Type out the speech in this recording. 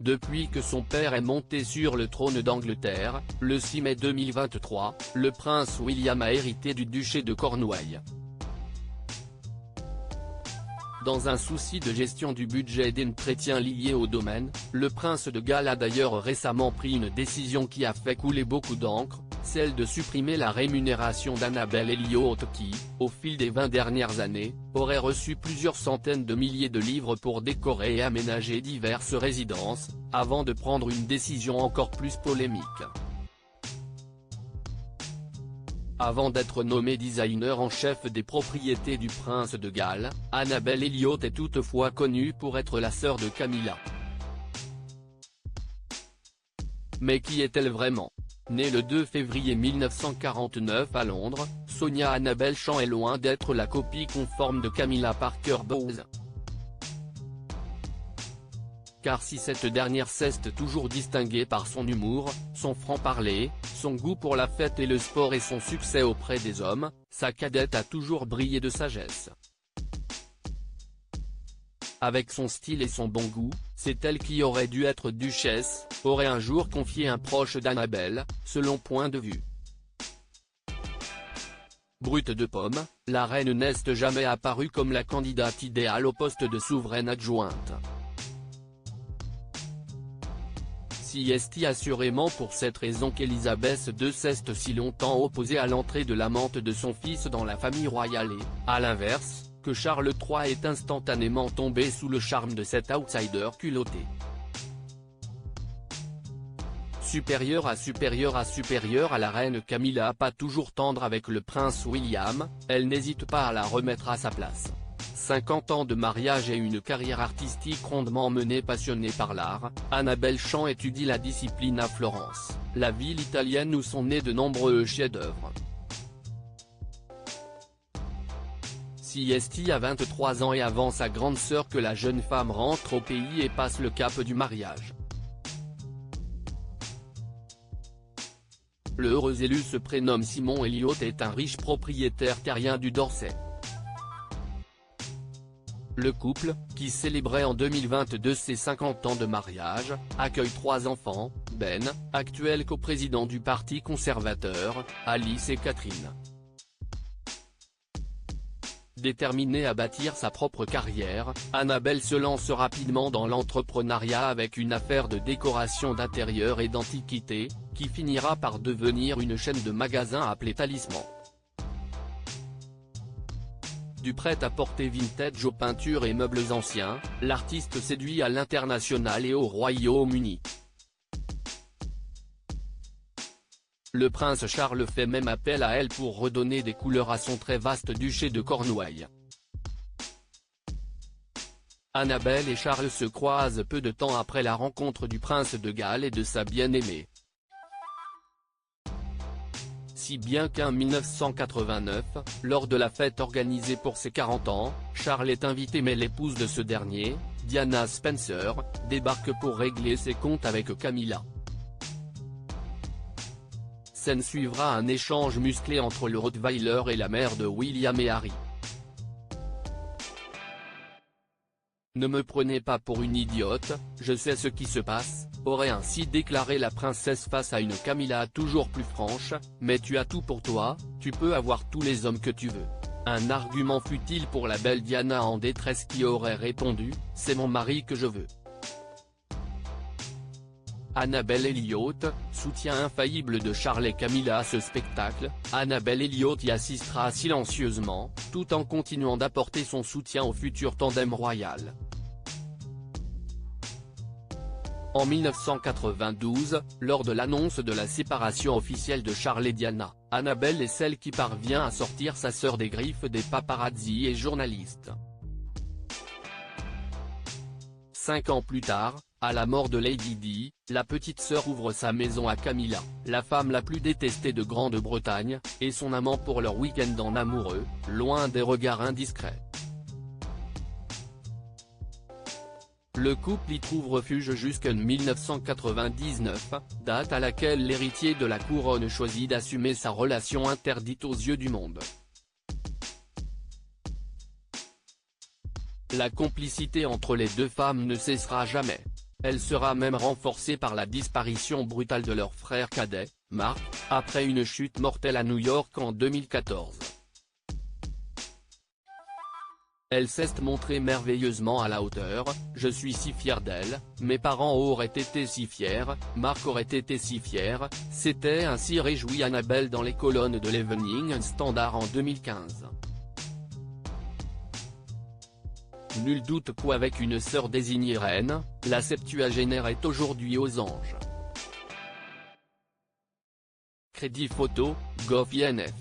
Depuis que son père est monté sur le trône d'Angleterre, le 6 mai 2023, le prince William a hérité du duché de Cornouailles. Dans un souci de gestion du budget d'entretien lié au domaine, le prince de Galles a d'ailleurs récemment pris une décision qui a fait couler beaucoup d'encre, celle de supprimer la rémunération d'Annabel Elliot qui, au fil des 20 dernières années, aurait reçu plusieurs centaines de milliers de livres pour décorer et aménager diverses résidences, avant de prendre une décision encore plus polémique. Avant d'être nommée designer en chef des propriétés du prince de Galles, Annabel Elliot est toutefois connue pour être la sœur de Camilla. Mais qui est-elle vraiment ? Née le 2 février 1949 à Londres, Sonia Annabel Chant est loin d'être la copie conforme de Camilla Parker Bowles. Car si cette dernière s'est toujours distinguée par son humour, son franc-parler, son goût pour la fête et le sport et son succès auprès des hommes, sa cadette a toujours brillé de sagesse. Avec son style et son bon goût, c'est elle qui aurait dû être duchesse, aurait un jour confié un proche d'Annabel, selon point de vue. Brute de pomme, la reine n'est jamais apparue comme la candidate idéale au poste de souveraine adjointe. C'est assurément pour cette raison qu'Élisabeth II s'est si longtemps opposée à l'entrée de l'amante de son fils dans la famille royale et, à l'inverse, que Charles III est instantanément tombé sous le charme de cet outsider culotté. Supérieure à la reine Camilla pas toujours tendre avec le prince William, elle n'hésite pas à la remettre à sa place. 50 ans de mariage et une carrière artistique rondement menée. Passionnée par l'art, Annabel Chant étudie la discipline à Florence, la ville italienne où sont nés de nombreux chefs-d'œuvre. C'est à 23 ans et avant sa grande sœur que la jeune femme rentre au pays et passe le cap du mariage. Le heureux élu se prénomme Simon Elliot et est un riche propriétaire terrien du Dorset. Le couple, qui célébrait en 2022 ses 50 ans de mariage, accueille 3 enfants, Ben, actuel coprésident du Parti conservateur, Alice et Catherine. Déterminée à bâtir sa propre carrière, Annabel se lance rapidement dans l'entrepreneuriat avec une affaire de décoration d'intérieur et d'antiquités, qui finira par devenir une chaîne de magasins appelée Talisman. Du prêt-à-porter vintage aux peintures et meubles anciens, l'artiste séduit à l'international et au Royaume-Uni. Le prince Charles fait même appel à elle pour redonner des couleurs à son très vaste duché de Cornouailles. Annabel et Charles se croisent peu de temps après la rencontre du prince de Galles et de sa bien-aimée. Si bien qu'en 1989, lors de la fête organisée pour ses 40 ans, Charles est invité mais l'épouse de ce dernier, Diana Spencer, débarque pour régler ses comptes avec Camilla. S'en suivra un échange musclé entre le Rottweiler et la mère de William et Harry. Ne me prenez pas pour une idiote, je sais ce qui se passe, aurait ainsi déclaré la princesse face à une Camilla toujours plus franche, mais tu as tout pour toi, tu peux avoir tous les hommes que tu veux. Un argument futile pour la belle Diana en détresse qui aurait répondu, c'est mon mari que je veux. Annabel Elliot, soutien infaillible de Charles et Camilla à ce spectacle, Annabel Elliot y assistera silencieusement, tout en continuant d'apporter son soutien au futur tandem royal. En 1992, lors de l'annonce de la séparation officielle de Charles et Diana, Annabel est celle qui parvient à sortir sa sœur des griffes des paparazzi et journalistes. 5 ans plus tard, à la mort de Lady Di, la petite sœur ouvre sa maison à Camilla, la femme la plus détestée de Grande-Bretagne, et son amant pour leur week-end en amoureux, loin des regards indiscrets. Le couple y trouve refuge jusqu'en 1999, date à laquelle l'héritier de la couronne choisit d'assumer sa relation interdite aux yeux du monde. La complicité entre les deux femmes ne cessera jamais. Elle sera même renforcée par la disparition brutale de leur frère cadet, Mark, après une chute mortelle à New York en 2014. Elle s'est montrée merveilleusement à la hauteur, je suis si fier d'elle, mes parents auraient été si fiers, Mark aurait été si fier, s'était ainsi réjouie Annabelle dans les colonnes de l'Evening Standard en 2015. Nul doute qu'avec une sœur désignée reine, la septuagénaire est aujourd'hui aux anges. Crédit photo, gov.inf.